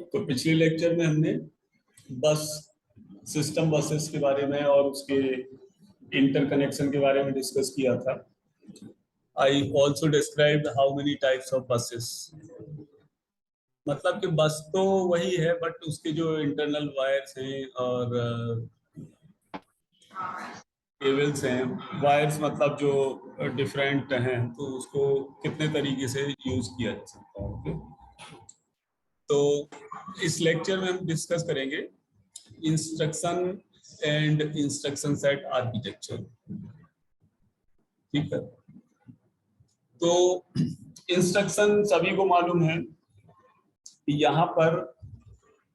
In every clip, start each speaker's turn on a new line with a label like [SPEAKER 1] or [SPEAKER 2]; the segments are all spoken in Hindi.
[SPEAKER 1] तो पिछले लेक्चर में हमने बस सिस्टम बसेस के बारे में और उसके इंटरकनेक्शन के बारे में डिस्कस किया था। I also described how many types of buses, मतलब कि बस तो वही है बट उसके जो इंटरनल वायर्स हैं और केबल्स हैं। वायर्स मतलब जो डिफरेंट हैं, तो उसको कितने तरीके से यूज किया जा सकता है। ओके, तो इस लेक्चर में हम डिस्कस करेंगे instruction and instruction set architecture. ठीक है, तो इंस्ट्रक्शन सभी को मालूम है कि यहाँ पर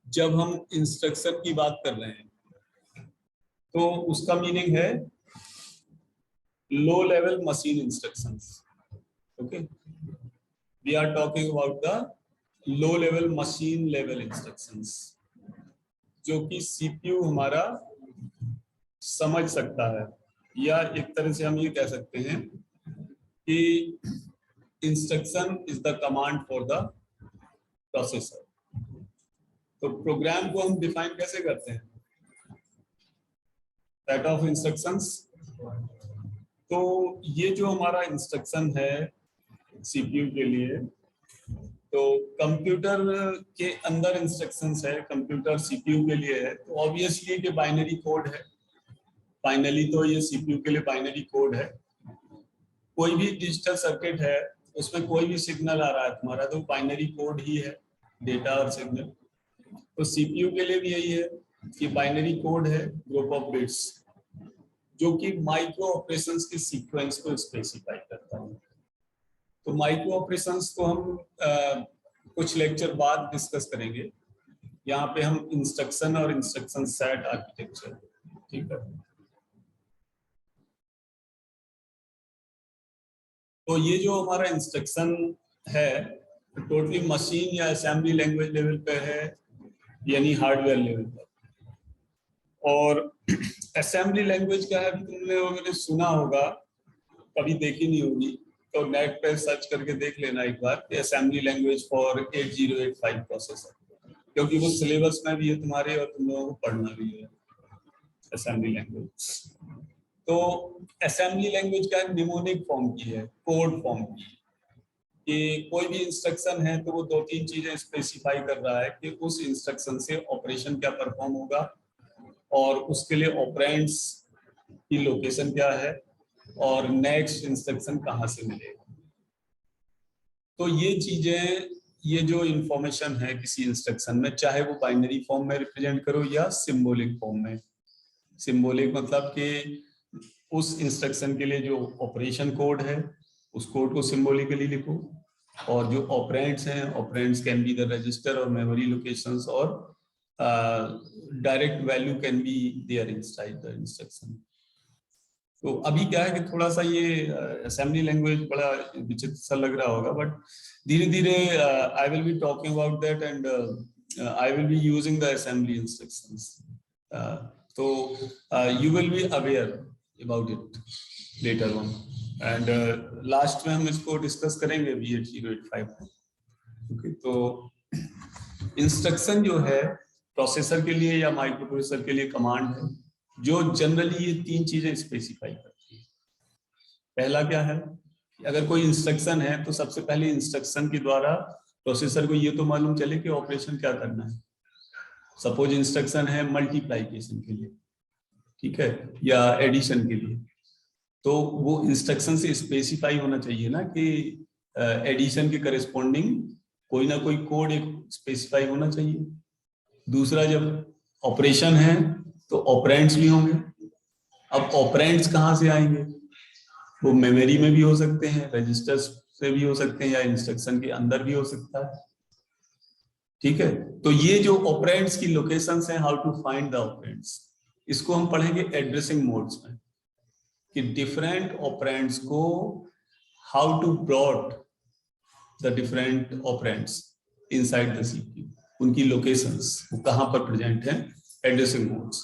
[SPEAKER 1] जब हम इंस्ट्रक्शन की बात कर रहे हैं तो उसका मीनिंग है low level machine instructions. Okay, we are talking about the low level machine level instructions, जो कि सीपीयू हमारा समझ सकता है, या एक तरह से हम ये कह सकते हैं कि instruction is the command for the processor. तो प्रोग्राम को हम डिफाइन कैसे करते हैं? Set of instructions. तो ये जो हमारा इंस्ट्रक्शन है सीपीयू के लिए, तो कंप्यूटर के अंदर इंस्ट्रक्शंस है, कंप्यूटर सीपीयू के लिए है, तो ऑब्वियसली कि बाइनरी कोड है। फाइनली तो ये सीपीयू के लिए बाइनरी कोड है। कोई भी डिजिटल सर्किट है, उसमें कोई भी सिग्नल आ रहा है तुम्हारा, तो बाइनरी कोड ही है, डेटा और सिग्नल। तो सीपीयू के लिए भी यही है कि बाइनरी कोड है, ग्रुप ऑफ बिट्स, जो कि माइक्रो ऑपरेशंस के सीक्वेंस को स्पेसिफाई करता है। तो माइक्रो ऑपरेशंस को हम कुछ लेक्चर बाद डिस्कस करेंगे। यहाँ पे हम इंस्ट्रक्शन और इंस्ट्रक्शन सेट आर्किटेक्चर, ठीक है। तो ये जो हमारा इंस्ट्रक्शन है टोटली मशीन या असेंबली लैंग्वेज लेवल पे है, यानी हार्डवेयर लेवल पर। और असेंबली लैंग्वेज क्या है, तुमने अगर सुना होगा, कभी देखी नहीं होगी, तो नेट पे सर्च करके देख लेना एक बार, असेंबली लैंग्वेज फॉर 8085 प्रोसेसर, क्योंकि वो सिलेबस में भी है तुम्हारे और तुम लोगों को पढ़ना भी है असेंबली लैंग्वेज। तो असेंबली लैंग्वेज क्या है, निमोनिक फॉर्म की है, कोड फॉर्म की, कि कोई भी इंस्ट्रक्शन है तो वो दो तीन चीजें स्पेसिफाई कर रहा है कि उस इंस्ट्रक्शन से ऑपरेशन क्या परफॉर्म होगा और उसके लिए ऑपरेंड्स की लोकेशन क्या है और नेक्स्ट इंस्ट्रक्शन कहाँ से मिलेगा। तो ये चीजें, ये जो इंफॉर्मेशन है किसी इंस्ट्रक्शन में, चाहे वो बाइनरी फॉर्म में रिप्रेजेंट करो या सिंबॉलिक फॉर्म में। सिंबॉलिक मतलब कि उस इंस्ट्रक्शन के लिए जो ऑपरेशन कोड है उस कोड को सिंबॉलिकली लिखो, और जो ऑपरेंड्स हैं, operands can be the register और मेमोरी लोकेशंस, और direct value can be there inside the instruction. तो अभी क्या है कि थोड़ा सा ये असेंबली लैंग्वेज बड़ा विचित्र सा लग रहा होगा, बट धीरे धीरे I will be talking about that and I will be using the assembly instructions. तो you will be aware about it later on, and last में हम इसको डिस्कस करेंगे V8085। ओके, तो इंस्ट्रक्शन जो है प्रोसेसर के लिए या माइक्रो प्रोसेसर के लिए कमांड है, जो जनरली ये तीन चीजें स्पेसिफाई करती है। पहला क्या है, अगर कोई इंस्ट्रक्शन है तो सबसे पहले इंस्ट्रक्शन के द्वारा प्रोसेसर को ये तो मालूम चले कि ऑपरेशन क्या करना है। सपोज इंस्ट्रक्शन है मल्टीप्लाइकेशन के लिए, ठीक है, या एडिशन के लिए, तो वो इंस्ट्रक्शन से स्पेसिफाई होना चाहिए ना कि एडिशन के करस्पॉन्डिंग कोई ना कोई कोड एक स्पेसिफाई होना चाहिए। दूसरा, जब ऑपरेशन है तो ऑपरेंड्स भी होंगे। अब ऑपरेंड्स कहाँ से आएंगे? वो मेमोरी में भी हो सकते हैं, रजिस्टर्स से भी हो सकते हैं, या इंस्ट्रक्शन के अंदर भी हो सकता है। ठीक है, तो ये जो ऑपरेंड्स की लोकेशंस हैं, how to find the operands, इसको हम पढ़ेंगे एड्रेसिंग मोड्स में, कि डिफरेंट ऑपरेंड्स को how to broad the different operands inside the CPU, उनकी लोकेशंस वो कहां पर प्रेजेंट हैं, एड्रेसिंग मोड्स।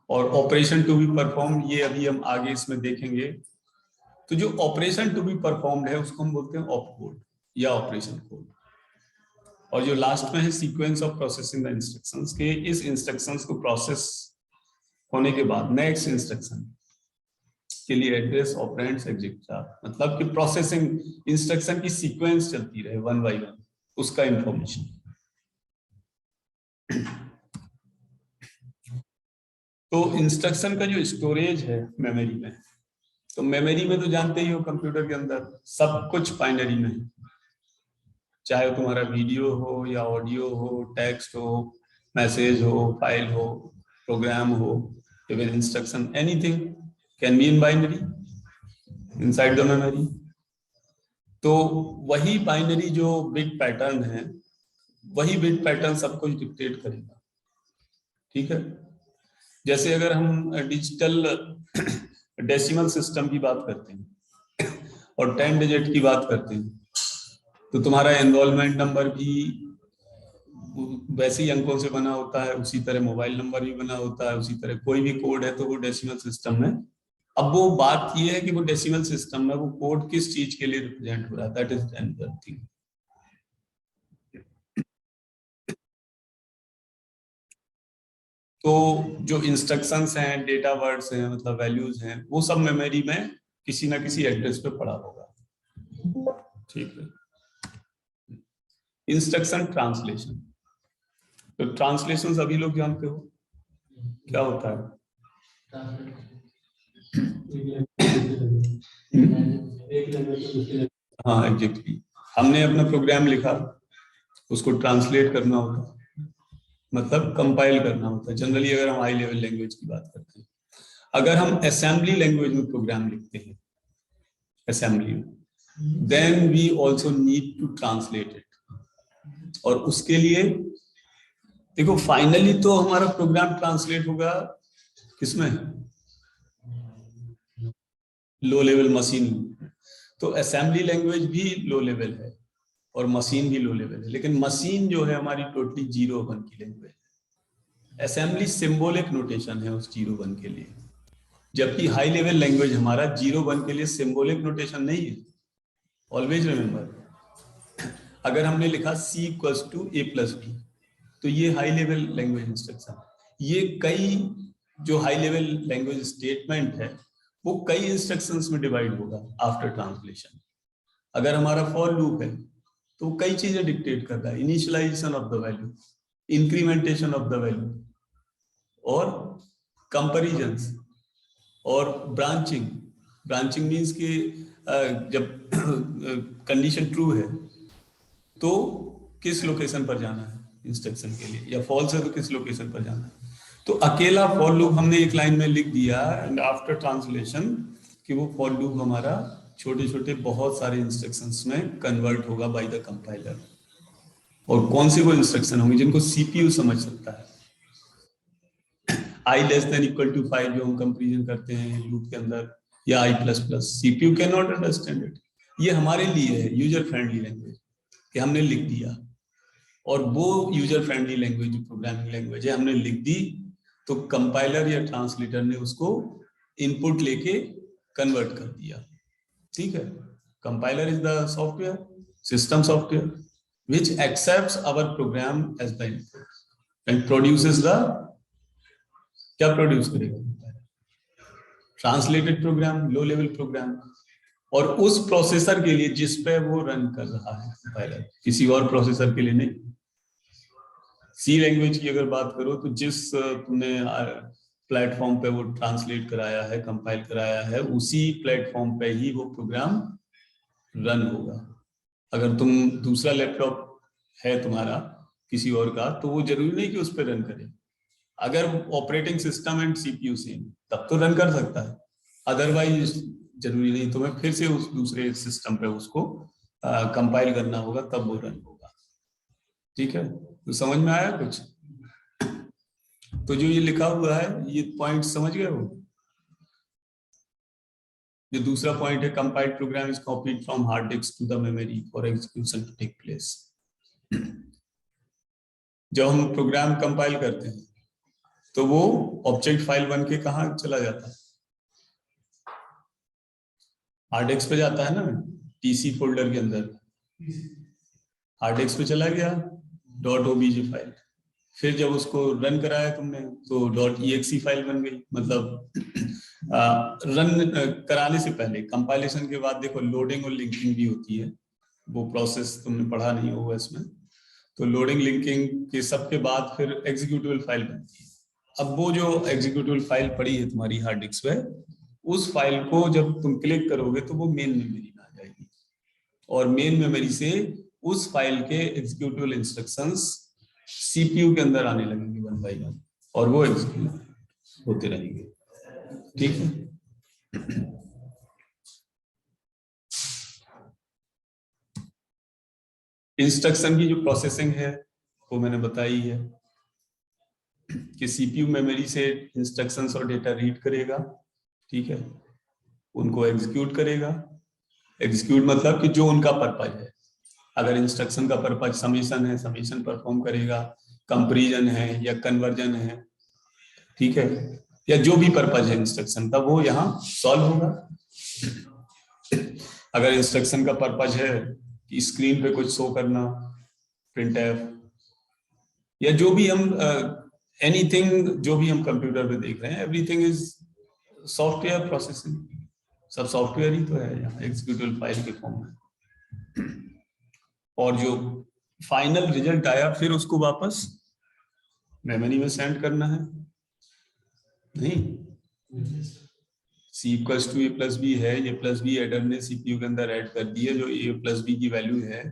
[SPEAKER 1] और ऑपरेशन टू बी परफॉर्म, ये अभी हम आगे इसमें देखेंगे। तो जो ऑपरेशन टू बी परफॉर्म्ड है उसको हम बोलते हैं ऑप कोड या ऑपरेशन कोड। और जो लास्ट में है sequence of processing the instructions, के इस इंस्ट्रक्शंस को प्रोसेस होने के बाद नेक्स्ट इंस्ट्रक्शन के लिए एड्रेस ऑपरेंड्स एग्जीक्यूट, मतलब कि प्रोसेसिंग इंस्ट्रक्शन की सीक्वेंस चलती रहे वन बाय वन, उसका इंफॉर्मेशन। तो इंस्ट्रक्शन का जो स्टोरेज है मेमोरी में, तो मेमोरी में तो जानते ही हो कंप्यूटर के अंदर सब कुछ बाइनरी में है, चाहे वो तुम्हारा वीडियो हो या ऑडियो हो, टेक्स्ट हो, मैसेज हो, फाइल हो, प्रोग्राम हो, even instruction, anything can be in binary inside the memory. तो वही बाइनरी जो बिट पैटर्न है, वही बिट पैटर्न सब कुछ डिक्टेट करेगा, ठीक है। जैसे अगर हम डिजिटल डेसिमल सिस्टम की बात करते हैं और 10 डिजिट की बात करते हैं, तो तुम्हारा एनरोलमेंट नंबर भी वैसे ही अंकों से बना होता है, उसी तरह मोबाइल नंबर भी बना होता है, उसी तरह कोई भी कोड है तो वो डेसिमल सिस्टम में। अब वो बात ये है कि वो डेसिमल सिस्टम में वो कोड किस चीज के लिए रिप्रेजेंट हो रहा है, दैट इज अनदर थिंग। तो जो इंस्ट्रक्शंस हैं, डेटा वर्ड्स हैं, मतलब वैल्यूज हैं, वो सब मेमोरी में किसी ना किसी एड्रेस पे पड़ा होगा, ठीक है। इंस्ट्रक्शन ट्रांसलेशन, तो ट्रांसलेशन सभी लोग जानते हो क्या होता है। हाँ एग्जैक्टली, हमने अपना प्रोग्राम लिखा, उसको ट्रांसलेट करना होता, मतलब कंपाइल करना होता है। जनरली अगर हम हाई लेवल लैंग्वेज की बात करते हैं, अगर हम असेंबली लैंग्वेज में प्रोग्राम लिखते हैं, असेंबली में, then we also need to translate it. और उसके लिए देखो फाइनली तो हमारा प्रोग्राम ट्रांसलेट होगा किसमें, लो लेवल मशीन। तो असेंबली लैंग्वेज भी लो लेवल है और मशीन भी लो लेवल है, लेकिन मशीन जो है हमारी टोटली 0-1 की लैंग्वेज है। असेंबली सिंबॉलिक नोटेशन है उस 0-1 के लिए, जबकि हाई लेवल लैंग्वेज हमारा 0-1 के लिए सिंबॉलिक नोटेशन नहीं है। ऑलवेज रिमेंबर, अगर हमने लिखा C = A+B, तो ये हाई लेवल लैंग्वेज इंस्ट्रक्शन। ये कई जो हाई लेवल लैंग्वेज स्टेटमेंट है वो कई इंस्ट्रक्शंस में डिवाइड होगा आफ्टर ट्रांसलेशन। अगर हमारा फॉर लूप है तो वो कई चीजें डिक्टेट करता है, initialization of the value, incrementation of the value, और कंपैरिजंस, और ब्रांचिंग। ब्रांचिंग मींस कि जब कंडीशन ट्रू है तो किस लोकेशन पर जाना है इंस्ट्रक्शन के लिए, या फॉल्स है तो किस लोकेशन पर जाना है। तो अकेला फॉर लूप हमने एक लाइन में लिख दिया एंड आफ्टर ट्रांसलेशन कि वो फॉर लूप हमारा छोटे छोटे बहुत सारे इंस्ट्रक्शंस में कन्वर्ट होगा बाय द कंपाइलर। और कौन सी वो इंस्ट्रक्शन होंगी जिनको सीपीयू समझ सकता है। i < 5 जो हम कंपैरिजन करते हैं लूप के अंदर, या i++, CPU can not understand it. ये हमारे लिए है यूजर फ्रेंडली लैंग्वेज कि हमने लिख दिया, और वो यूजर फ्रेंडली लैंग्वेज जो प्रोग्रामिंग लैंग्वेज है हमने लिख दी, तो कंपाइलर या ट्रांसलेटर ने उसको इनपुट लेके कन्वर्ट कर दिया, ठीक है। Compiler is the software, system software which accepts our program as the input and produces the, क्या प्रोड्यूस करेगा, translated program, low level program, और उस प्रोसेसर के लिए जिस पे वो रन कर रहा है कंपाइलर, किसी और प्रोसेसर के लिए नहीं। सी लैंग्वेज की अगर बात करो तो जिस तुमने प्लेटफॉर्म पे वो ट्रांसलेट कराया है, कंपाइल कराया है, उसी प्लेटफॉर्म पे ही वो प्रोग्राम रन होगा। अगर तुम दूसरा लैपटॉप है तुम्हारा किसी और का, तो वो जरूरी नहीं कि उस पर रन करे। अगर operating system and CPU same तब तो रन कर सकता है, अदरवाइज जरूरी नहीं, तुम्हें फिर से उस दूसरे सिस्टम पे उसको कंपाइल करना होगा, तब वो रन होगा, ठीक है। तो समझ में आया कुछ। तो जो ये लिखा हुआ है ये पॉइंट समझ गए हो। जो दूसरा पॉइंट है, compiled program is copied from hard disk to the memory for execution to take place. जब हम प्रोग्राम कंपाइल करते हैं तो वो ऑब्जेक्ट फाइल बन के कहाँ चला जाता है, हार्ड डिस्क पे जाता है ना, टीसी फोल्डर के अंदर। हार्ड डिस्क पे चला गया .obj फाइल, फिर जब उसको रन कराया तुमने तो .exe फाइल बन गई। मतलब रन कराने से पहले, कंपाइलेशन के बाद देखो लोडिंग और लिंकिंग भी होती है, वो प्रोसेस तुमने पढ़ा नहीं होगा इसमें। तो लोडिंग लिंकिंग के सब के बाद फिर एग्जीक्यूटेबल फाइल बनती है। अब वो जो एग्जीक्यूटेबल फाइल पड़ी है तुम्हारी हार्ड डिस्क पे, उस फाइल को जब तुम क्लिक करोगे तो वो मेन मेमोरी में आ जाएगी, और मेन मेमोरी से उस फाइल के एग्जीक्यूटेबल इंस्ट्रक्शंस सीपीयू के अंदर आने लगेंगे 1 बाय 1, और वो एग्जीक्यूट होते रहेंगे। ठीक है, इंस्ट्रक्शन की जो प्रोसेसिंग है वो मैंने बताई है कि सीपीयू मेमोरी से इंस्ट्रक्शंस और डेटा रीड करेगा, ठीक है, उनको एग्जीक्यूट करेगा। एग्जीक्यूट मतलब कि जो उनका पर्पज है, अगर इंस्ट्रक्शन का पर्पज समेशन है, समेशन परफॉर्म करेगा, कंपैरिजन है या कन्वर्जन है, ठीक है, या जो भी पर्पज है इंस्ट्रक्शन का, वो यहाँ सॉल्व होगा। अगर इंस्ट्रक्शन का पर्पज है कि स्क्रीन पे कुछ शो करना, प्रिंटफ, या जो भी हम एनीथिंग जो भी हम कंप्यूटर पे देख रहे हैं, एवरीथिंग इज सॉफ्टवेयर प्रोसेसिंग, सब सॉफ्टवेयर ही तो है यहाँ एग्जीक्यूटेबल फाइल के फॉर्म में। और जो फाइनल रिजल्ट आया फिर उसको वापस मेमोरी में सेंड करना है, नहीं। C equals to A plus B है, ये प्लस बी एडर ने सीपीयू के अंदर ऐड कर दी है, जो ए प्लस बी की वैल्यू है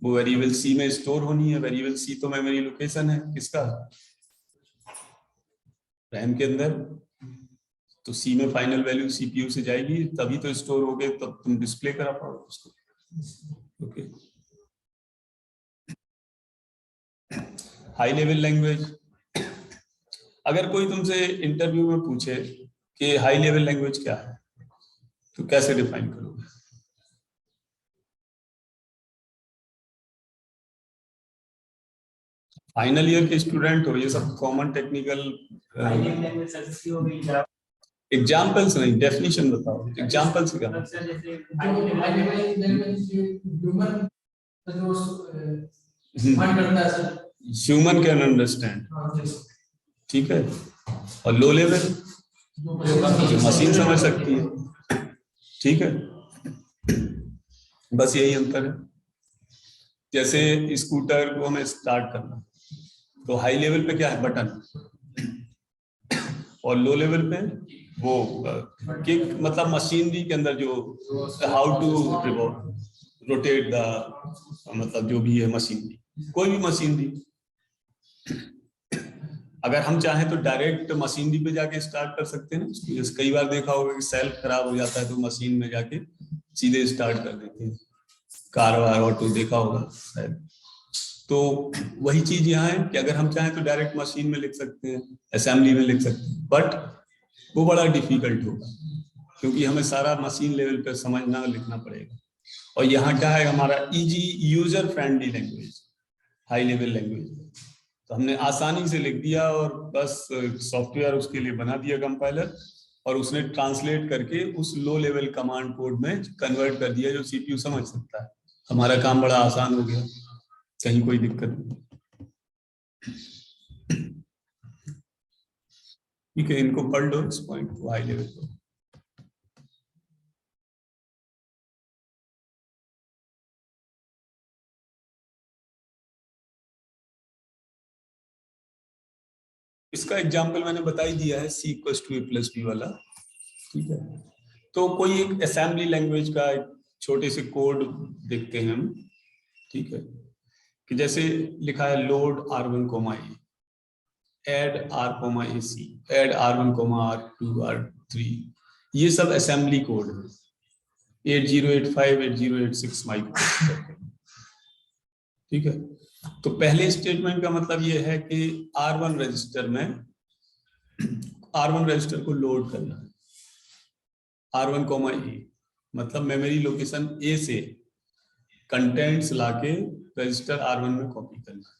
[SPEAKER 1] वो वेरिएबल सी में स्टोर होनी है। वेरिएबल सी तो मेमोरी लोकेशन है किसका, रैम के अंदर। तो सी में फाइनल वैल्यू सीपीयू से जाएगी, तभी तो स्टोर हो गए, तब तुम डिस्प्ले करा पाओगे उसको। ओके, हाई लेवल लैंग्वेज, अगर कोई तुमसे इंटरव्यू में पूछे कि हाई लेवल लैंग्वेज क्या है, तो कैसे डिफाइन करोगे? फाइनल ईयर के स्टूडेंट हो, ये सब कॉमन टेक्निकल एग्जाम्पल्स नहीं, डेफिनेशन बताओ। एग्जाम्पल्स क्या? ह्यूमन कैन अंडरस्टैंड, ठीक है, और लो लेवल जो मशीन समझ सकती है, ठीक है, बस यही अंतर है। जैसे स्कूटर को हमें स्टार्ट करना, तो हाई लेवल पे क्या है, बटन, और लो लेवल पे वो किक, मतलब मशीनरी के अंदर जो हाउ टू रोटेट द, मतलब जो भी है मशीनरी, कोई भी मशीनरी। अगर हम चाहें तो डायरेक्ट मशीनरी पे जाके स्टार्ट कर सकते हैं। जैसे कई बार देखा होगा कि सेल्फ खराब हो जाता है तो मशीन में जाके सीधे स्टार्ट कर देते हैं, कार वार ऑटो देखा होगा शायद। तो वही चीज यहाँ है कि अगर हम चाहें तो डायरेक्ट मशीन में लिख सकते हैं, असेंबली में लिख सकते हैं, बट वो बड़ा डिफिकल्ट होगा क्योंकि हमें सारा मशीन लेवल पर समझना लिखना पड़ेगा। और यहाँ क्या है, हमारा easy user friendly language, high level language, तो हमने आसानी से लिख दिया और बस सॉफ्टवेयर उसके लिए बना दिया कंपाइलर, और उसने ट्रांसलेट करके उस लो लेवल कमांड कोड में कन्वर्ट कर दिया जो सीपीयू समझ सकता है। हमारा काम बड़ा आसान हो गया, कहीं कोई दिक्कत नहीं। ठीक है, इनको पढ़ लो, इस पॉइंट को हाई लेवल को। इसका एग्जाम्पल मैंने बता ही दिया है, C equals to A plus B वाला, ठीक है। तो कोई एक असेंबली लैंग्वेज का एक छोटे से कोड देखते हैं हम, ठीक है, कि जैसे लिखा है load R1 comma A, add R comma AC, add R1 comma R2 R3, ये सब असेंबली कोड है, 8085 8086 माइक्रो, ठीक है। तो पहले स्टेटमेंट का मतलब ये है कि R1 रजिस्टर में, R1 रजिस्टर को लोड करना है, R1 कोमा ए मतलब मेमोरी लोकेशन ए से कंटेंट्स लाके रजिस्टर R1 में कॉपी करना है।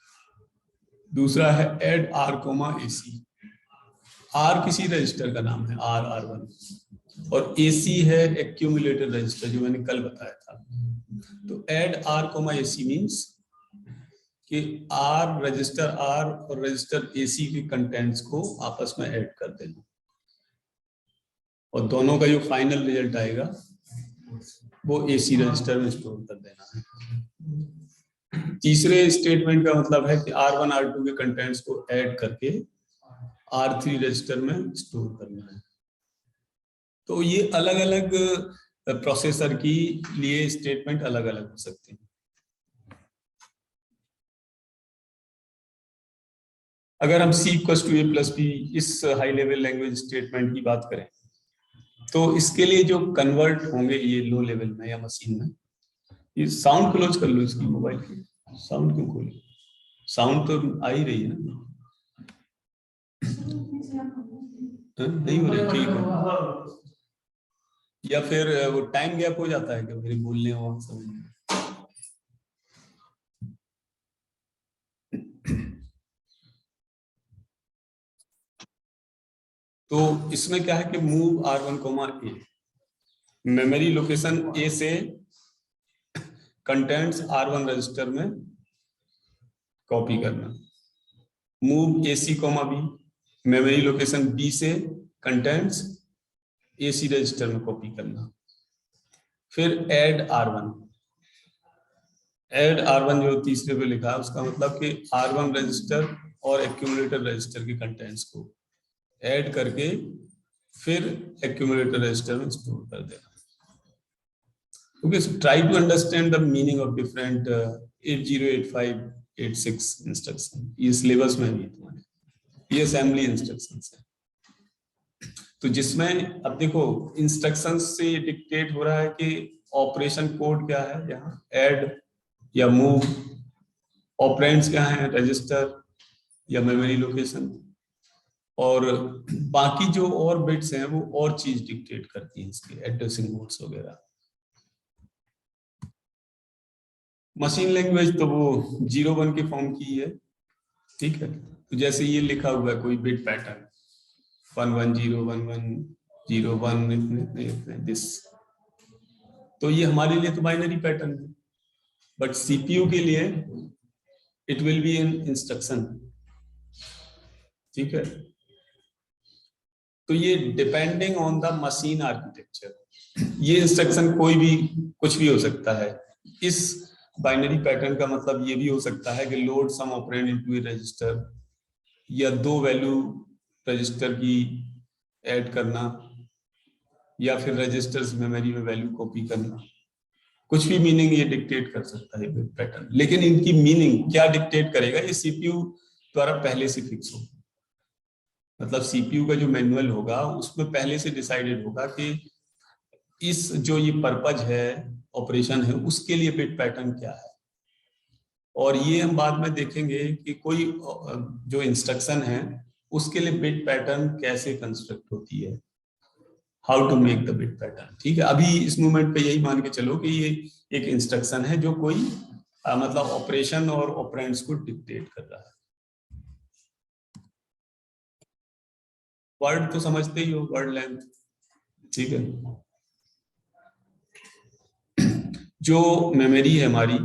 [SPEAKER 1] दूसरा है add R comma AC, R किसी रजिस्टर का नाम है, R1, और AC है एक्यूमुलेटर रजिस्टर जो मैंने कल बताया था। तो add R comma AC means कि आर रजिस्टर आर और रजिस्टर एसी के कंटेंट्स को आपस में ऐड कर देना और दोनों का जो फाइनल रिजल्ट आएगा वो एसी रजिस्टर में स्टोर कर देना है। तीसरे स्टेटमेंट का मतलब है कि R1 R2 के कंटेंट्स को ऐड करके R3 रजिस्टर में स्टोर करना है। तो ये अलग अलग प्रोसेसर की लिए स्टेटमेंट अलग अलग हो सकते हैं। अगर हम C=A+B इस हाई लेवल लैंग्वेज स्टेटमेंट की बात करें तो इसके लिए जो कन्वर्ट होंगे ये लो लेवल में या मशीन में, ये साउंड क्लोज कर लो इसकी मोबाइल की, साउंड क्यों खोलो, साउंड तो आ ही रही है ना, नहीं हो रही, ठीक है। या फिर वो टाइम गैप हो जाता है क्या मेरे बोलने और समझने। तो इसमें क्या है कि move R1, A, memory location A से कंटेंट्स R1 रजिस्टर में कॉपी करना। Move AC, B, memory location B से कंटेंट्स AC रजिस्टर में कॉपी करना। फिर ऐड R1 जो तीसरे पे लिखा है उसका मतलब कि R1 रजिस्टर और एक्यूमुलेटर रजिस्टर के कंटेंट्स को ऐड करके फिर एक्यूमुलेटर रजिस्टर में स्टोर कर देना। Okay, so try to understand the meaning of different 808586 instruction. ये सिलेबस में भी तुम्हारे ये असेंबली इंस्ट्रक्शंस है। तो जिसमें अब देखो इंस्ट्रक्शंस से डिक्टेट हो रहा है कि ऑपरेशन कोड क्या है, यहाँ ऐड या मूव, ऑपरेंड्स क्या है, रजिस्टर या मेमोरी लोकेशन, और बाकी जो और बिट्स हैं वो और चीज डिक्टेट करती हैं, इसके एड्रेसिंग मोड्स वगैरह। मशीन लैंग्वेज तो वो 0-1 के फॉर्म की है, ठीक है। तो जैसे ये लिखा हुआ है कोई बिट पैटर्न 1101101 इतने दिस, तो ये हमारे लिए तो बाइनरी पैटर्न है, बट सीपीयू के लिए it will be an instruction, ठीक है। तो ये depending on the machine architecture, ये इंस्ट्रक्शन कोई भी कुछ भी हो सकता है। इस बाइनरी पैटर्न का मतलब ये भी हो सकता है कि लोड सम ऑपरेंड इनटू ए रजिस्टर, या दो वैल्यू रजिस्टर की ऐड करना, या फिर रजिस्टर्स मेमोरी में वैल्यू कॉपी करना, कुछ भी मीनिंग ये डिक्टेट कर सकता है पैटर्न। लेकिन इनकी मीनिंग क्या डिक्टेट करेगा, ये सीपीयू द्वारा पहले से फिक्स होगा। मतलब सीपीयू का जो मैनुअल होगा उसमें पहले से डिसाइडेड होगा कि इस जो ये पर्पज है, ऑपरेशन है, उसके लिए बिट पैटर्न क्या है। और ये हम बाद में देखेंगे कि कोई जो इंस्ट्रक्शन है उसके लिए बिट पैटर्न कैसे कंस्ट्रक्ट होती है, how to make the bit pattern, ठीक है। अभी इस मोमेंट पे यही मान के चलो कि ये एक इंस्ट्रक्शन है जो कोई मतलब ऑपरेशन और ऑपरेंड्स को डिक्टेट कर रहा है। वर्ड तो समझते ही हो, वर्ड लेंथ, ठीक है। जो मेमोरी है हमारी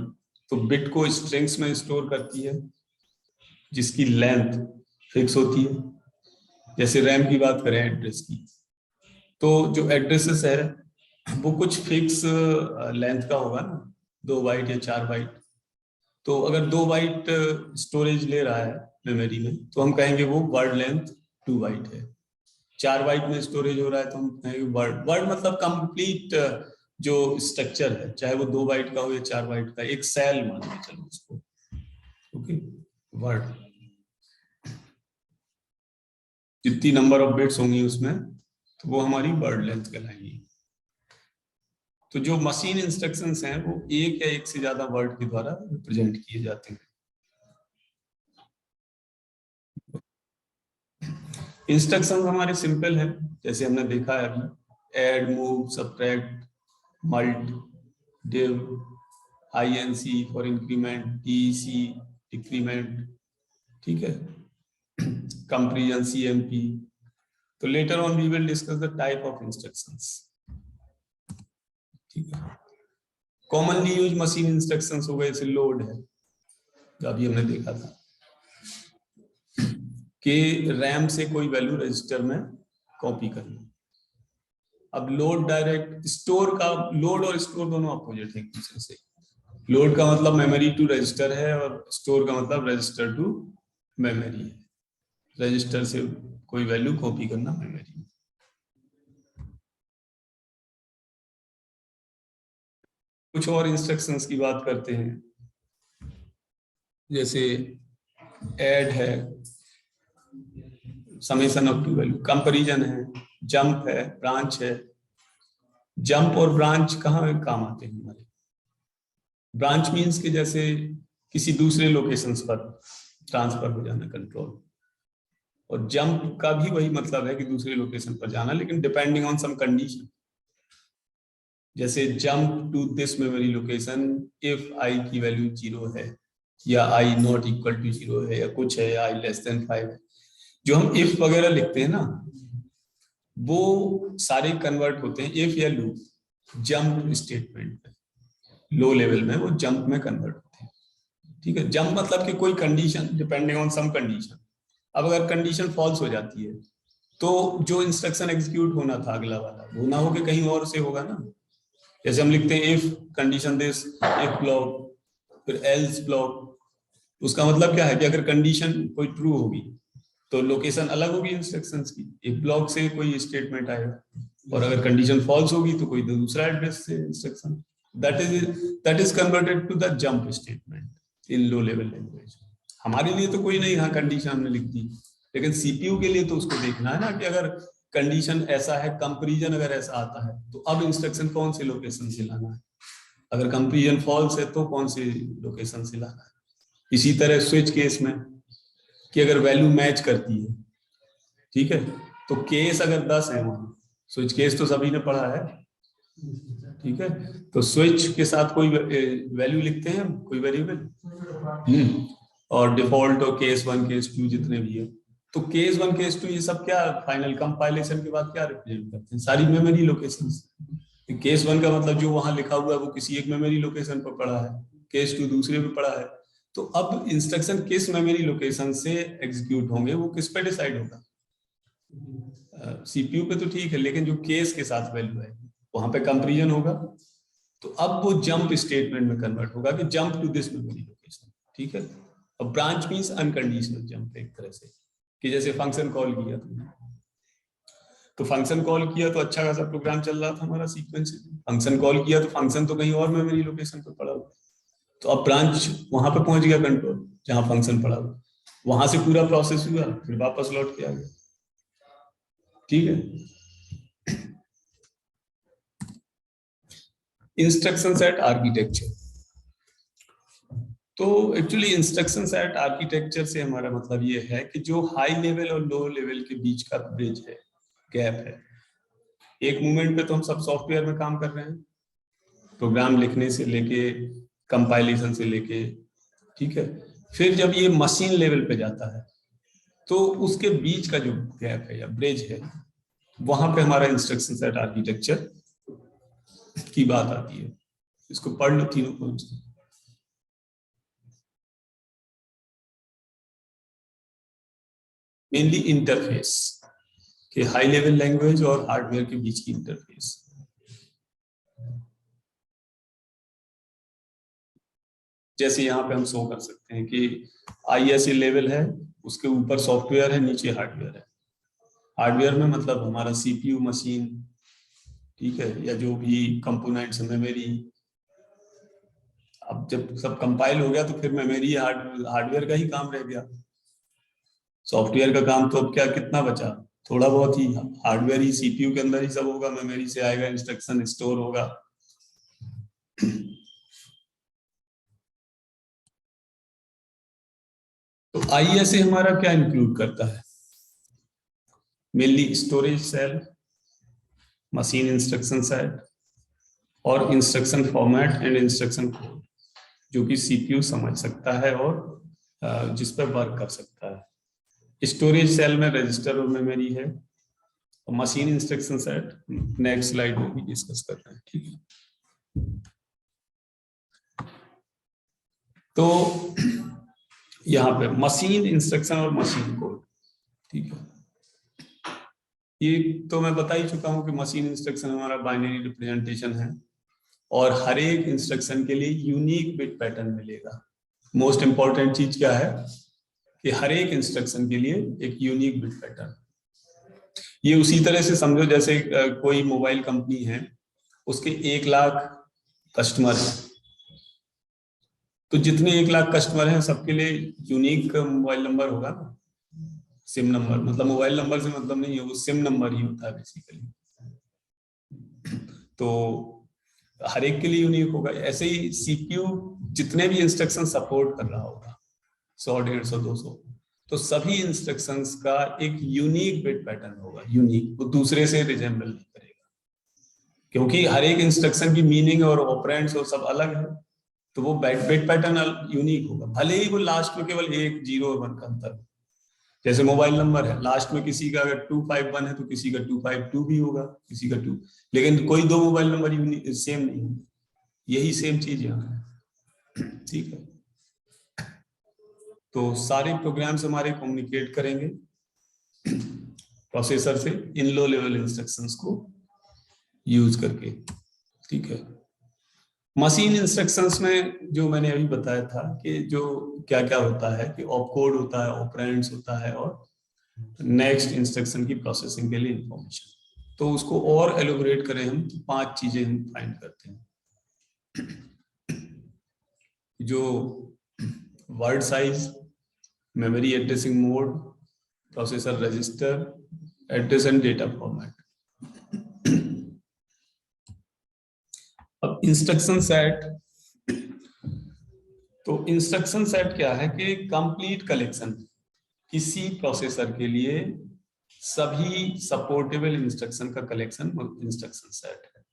[SPEAKER 1] तो बिट को स्ट्रिंग्स में स्टोर करती है जिसकी लेंथ फिक्स होती है। जैसे रैम की बात करें एड्रेस की, तो जो एड्रेसेस है वो कुछ फिक्स लेंथ का होगा ना, 2 बाइट या 4 बाइट। तो अगर 2 बाइट स्टोरेज ले रहा है मेमोरी में तो हम कहेंगे वो वर्ड लेंथ 2 बाइट है। 4 बाइट में स्टोरेज हो रहा है तो हम कहेंगे वर्ड मतलब कंप्लीट जो स्ट्रक्चर है, चाहे वो 2 बाइट का हो या 4 बाइट का, एक सेल मान के चलो उसको, ओके। वर्ड जितनी नंबर ऑफ बिट्स होंगी उसमें तो वो हमारी वर्ड लेंथ कहलाएंगी। तो जो मशीन इंस्ट्रक्शंस हैं वो एक या एक से ज्यादा वर्ड के द्वारा रिप्रेजेंट किए जाते हैं। इंस्ट्रक्शंस हमारे सिंपल हैं, जैसे हमने देखा है अभी, add, move, subtract, mult, div, INC for increment, DEC decrement, ठीक है, कंपैरिजन, CMP। तो later on we will discuss the type of instructions, ठीक है। कॉमनली यूज मशीन इंस्ट्रक्शंस हो गए, जैसे लोड है, जो अभी हमने देखा था कि रैम से कोई वैल्यू रजिस्टर में कॉपी करना। अब लोड डायरेक्ट स्टोर का, लोड और स्टोर दोनों अपोजिट है एक दूसरे से। लोड का मतलब मेमोरी टू रजिस्टर है और स्टोर का मतलब रजिस्टर टू मेमोरी है। रजिस्टर से कोई वैल्यू कॉपी करना मेमोरी में। कुछ और इंस्ट्रक्शंस की बात करते हैं, जैसे ऐड है, summation of two value, comparison है, जंप है, ब्रांच है। जंप और ब्रांच कहाँ काम आते हैं हमारे? ब्रांच मीन्स कि जैसे किसी दूसरे लोकेशंस पर ट्रांसफर हो जाना कंट्रोल, और जंप का भी वही मतलब है कि दूसरे लोकेशन पर जाना, लेकिन डिपेंडिंग ऑन सम कंडीशन। जैसे jump to this memory location if I की वैल्यू 0 है, या आई नॉट इक्वल टू 0 है, या कुछ है, या आई लेस देन 5 है। जो हम इफ वगैरह लिखते हैं ना, वो सारे कन्वर्ट होते हैं इफ या लूप जंप स्टेटमेंट में। लो लेवल में वो जंप में कन्वर्ट होते हैं। ठीक है, जंप मतलब कि कोई condition, depending on some condition. अब अगर कंडीशन फॉल्स हो जाती है तो जो इंस्ट्रक्शन एग्जीक्यूट होना था अगला वाला, वो ना होके कहीं और से होगा ना। जैसे हम लिखते हैं if condition this, if block, फिर एल्स ब्लॉक। उसका मतलब क्या है कि अगर कंडीशन कोई ट्रू होगी तो लोकेशन अलग होगी इंस्ट्रक्शंस की। इफ ब्लॉक से कोई स्टेटमेंट आएगा, और अगर कंडीशन फॉल्स होगी तो कोई दूसरा एड्रेस से instruction. That is converted to the jump statement in low level language. हमारे लिए तो कोई नहीं, हाँ कंडीशन हमने लिख दी, लेकिन सीपीयू के लिए तो उसको देखना है ना कि अगर कंडीशन ऐसा है, कंपैरिजन अगर ऐसा आता है तो अब इंस्ट्रक्शन कौन से लोकेशन से लाना है। अगर कंपैरिजन फॉल्स है तो कौन से लोकेशन से लाना है। इसी तरह स्विच केस में कि अगर वैल्यू मैच करती है, ठीक है, तो केस अगर 10 है वहां, स्विच केस तो सभी ने पढ़ा है, ठीक है, तो स्विच के साथ कोई वैल्यू लिखते हैं, कोई वेरिएबल, और डिफॉल्ट और केस 1 केस 2 जितने भी है, तो केस 1 केस 2 ये सब क्या फाइनल कंपाइलेशन के बाद क्या रिप्रेजेंट करते हैं? सारी मेमोरी लोकेशंस। केस 1 का मतलब जो वहां लिखा हुआ है वो किसी एक मेमोरी लोकेशन पर पड़ा है, केस 2 दूसरे पे पड़ा है। तो अब इंस्ट्रक्शन किस मेमोरी लोकेशन से एग्जीक्यूट होंगे वो किस पे डिसाइड होगा? सीपीयू पे तो ठीक है, लेकिन जो केस के साथ वैल्यू है वहां पे कंपैरिजन होगा। तो अब वो जंप स्टेटमेंट में कन्वर्ट होगा कि jump to this memory location. ठीक है, और ब्रांच मींस अनकंडीशनल जंप एक तरह से, कि जैसे फंक्शन कॉल किया तुमने, तो फंक्शन कॉल किया तो अच्छा खासा प्रोग्राम चल रहा था हमारा सीक्वेंस। फंक्शन कॉल किया तो फंक्शन तो कहीं और मेमोरी लोकेशन पे पड़ा हुआ, तो अब ब्रांच वहां पे पहुंच गया कंट्रोल जहां फंक्शन पड़ा हुआ, वहां से पूरा प्रोसेस हुआ, फिर वापस लौट के आ गया। ठीक है, इंस्ट्रक्शन सेट आर्किटेक्चर। तो एक्चुअली इंस्ट्रक्शन सेट आर्किटेक्चर से हमारा मतलब ये है कि जो हाई लेवल और लो लेवल के बीच का ब्रिज है, गैप है। एक मोमेंट पे तो हम सब सॉफ्टवेयर में काम कर रहे हैं, प्रोग्राम लिखने से लेके कंपाइलेशन से लेके, ठीक है, फिर जब ये मशीन लेवल पे जाता है तो उसके बीच का जो गैप है या ब्रिज है, वहां पे हमारा इंस्ट्रक्शन सेट आर्किटेक्चर की बात आती है। इसको पढ़ लो तीनों को। मेनली इंटरफेस के, हाई लेवल लैंग्वेज और हार्डवेयर के बीच की इंटरफेस। जैसे यहाँ पे हम शो कर सकते हैं कि ISA लेवल है, उसके ऊपर सॉफ्टवेयर है, नीचे हार्डवेयर है। हार्डवेयर में मतलब हमारा CPU मशीन, ठीक है, या जो भी कंपोनेंट्स है, मेमोरी। अब जब सब कंपाइल हो गया तो फिर मेमोरी हार्डवेयर का ही काम रह गया। सॉफ्टवेयर का काम तो अब क्या कितना बचा, थोड़ा बहुत ही। हार्डवेयर ही CPU के अंदर ही सब होगा, मेमोरी से आएगा, इंस्ट्रक्शन स्टोर होगा। तो ISA हमारा क्या इंक्लूड करता है? Mainly storage cell, machine instruction set, और instruction format and instruction code, जो कि CPU समझ सकता है और जिस पर वर्क कर सकता है। स्टोरेज सेल में रजिस्टर और मेमोरी है, और machine instruction set next slide में भी डिस्कस कर रहे हैं। ठीक है, तो यहाँ पे मशीन इंस्ट्रक्शन और मशीन कोड, ठीक है। ये तो मैं बता ही चुका हूँ कि मशीन इंस्ट्रक्शन हमारा बाइनरी रिप्रेजेंटेशन है और हर एक इंस्ट्रक्शन के लिए यूनिक बिट पैटर्न मिलेगा। मोस्ट इंपॉर्टेंट चीज क्या है कि हर एक इंस्ट्रक्शन के लिए एक यूनिक बिट पैटर्न। ये उसी तरह से समझो जैसे कोई मोबाइल कंपनी है, उसके 1 लाख कस्टमर हैं, तो जितने 1 लाख कस्टमर हैं सबके लिए यूनिक मोबाइल नंबर होगा ना, सिम नंबर। मतलब मोबाइल नंबर से मतलब नहीं है, वो सिम नंबर ही होता है बेसिकली। तो हर एक के लिए यूनिक होगा। ऐसे ही सीपीयू जितने भी इंस्ट्रक्शन सपोर्ट कर रहा होगा 100, 150, 200, तो सभी इंस्ट्रक्शंस का एक यूनिक बिट पैटर्न होगा। यूनिक, वो दूसरे से रिजेंबल नहीं करेगा, क्योंकि हर एक इंस्ट्रक्शन की मीनिंग और ऑपरेंड्स और सब अलग है, तो वो बिट पैटर्न यूनिक होगा, भले ही वो लास्ट में केवल 1, 0 और 1 का अंतर हो। जैसे मोबाइल नंबर है, लास्ट में किसी का अगर 251 है तो किसी का 252 भी होगा, किसी का 2, लेकिन कोई 2 मोबाइल नंबर सेम नहीं होंगे। यही सेम चीज यहाँ है, ठीक है। तो सारे प्रोग्राम्स हमारे कम्युनिकेट करेंगे प्रोसेसर से इन लो लेवल इंस्ट्रक्शंस को यूज करके, ठीक है। मशीन इंस्ट्रक्शंस में जो मैंने अभी बताया था कि जो क्या क्या होता है कि ऑपकोड होता है, ऑपरेंड्स होता है, और नेक्स्ट इंस्ट्रक्शन की प्रोसेसिंग के लिए इंफॉर्मेशन। तो उसको और एलोबरेट करें हम तो 5 चीजें हम फाइंड करते हैं। जो word size, memory addressing mode, processor register, address and data format. अब इंस्ट्रक्शन सेट, तो इंस्ट्रक्शन सेट क्या है कि कंप्लीट कलेक्शन, किसी प्रोसेसर के लिए सभी सपोर्टेबल इंस्ट्रक्शन का कलेक्शन इंस्ट्रक्शन सेट है।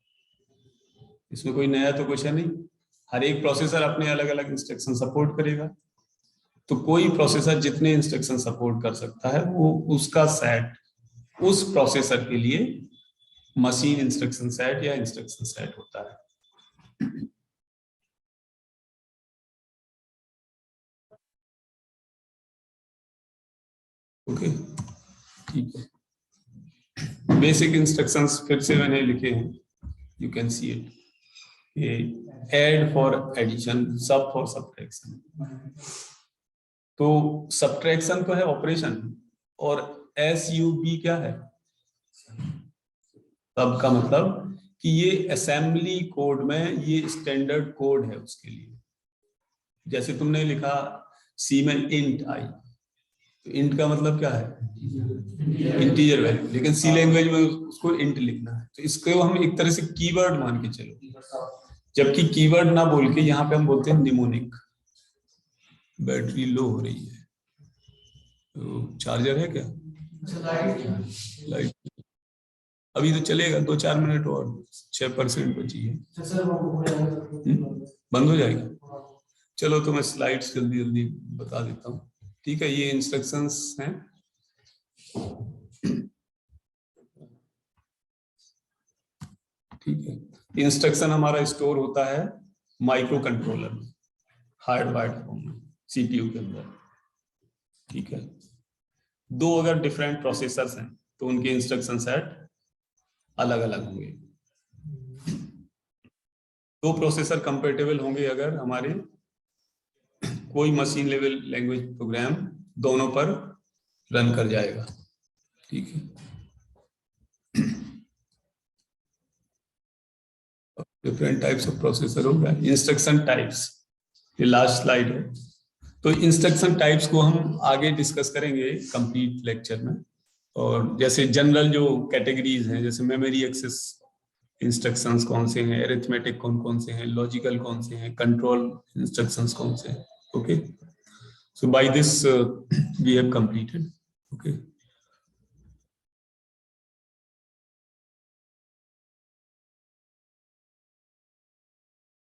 [SPEAKER 1] इसमें कोई नया तो क्वेश्चन नहीं, हर एक प्रोसेसर अपने अलग अलग इंस्ट्रक्शन सपोर्ट करेगा, तो कोई प्रोसेसर जितने इंस्ट्रक्शन सपोर्ट कर सकता है वो उसका सेट उस प्रोसेसर के लिए मशीन इंस्ट्रक्शन सेट या इंस्ट्रक्शन सेट होता है। ओके, ठीक है। बेसिक इंस्ट्रक्शंस फिर से मैंने लिखे हैं, you can see it. Add for addition, sub for subtraction. तो सब्ट्रैक्शन तो है ऑपरेशन, और SUB क्या है? सब का मतलब कि ये असेंबली कोड में ये स्टैंडर्ड कोड है उसके लिए। जैसे तुमने लिखा सी में इंट आई, तो इंट का मतलब क्या है? इंटीजर वैल्यू, लेकिन सी लैंग्वेज में उसको इंट लिखना है, तो इसको हम एक तरह से कीवर्ड मान के चलो, जबकि कीवर्ड ना बोल के यहाँ पे हम बोलते हैं निमोनिक। बैटरी लो हो रही है, तो चार्जर है क्या? लाइट अभी तो चलेगा 2-4 मिनट और, 6% बची है, बंद हो जाएगा। चलो तो मैं स्लाइड्स जल्दी जल्दी बता देता हूँ, ठीक है। ये इंस्ट्रक्शंस हैं, ठीक है। इंस्ट्रक्शन हमारा स्टोर होता है माइक्रो कंट्रोलर में, हार्डवायर्ड फॉर्म में, सीपीयू के अंदर, ठीक है। 2 अगर डिफरेंट प्रोसेसर्स हैं तो उनके इंस्ट्रक्शन सेट अलग अलग होंगे। 2 प्रोसेसर कंपेटेबल होंगे अगर हमारे कोई मशीन लेवल लैंग्वेज प्रोग्राम दोनों पर रन कर जाएगा, ठीक है। डिफरेंट टाइप्स ऑफ प्रोसेसर होगा। इंस्ट्रक्शन टाइप्स, ये लास्ट स्लाइड है, तो इंस्ट्रक्शन टाइप्स को हम आगे डिस्कस करेंगे कंप्लीट लेक्चर में। और जैसे जनरल जो कैटेगरीज हैं, जैसे मेमोरी एक्सेस इंस्ट्रक्शंस कौन से हैं, अरिथमेटिक कौन कौन से हैं, लॉजिकल कौन से हैं, कंट्रोल इंस्ट्रक्शंस कौन से हैं। Okay, so by this we have completed. Okay.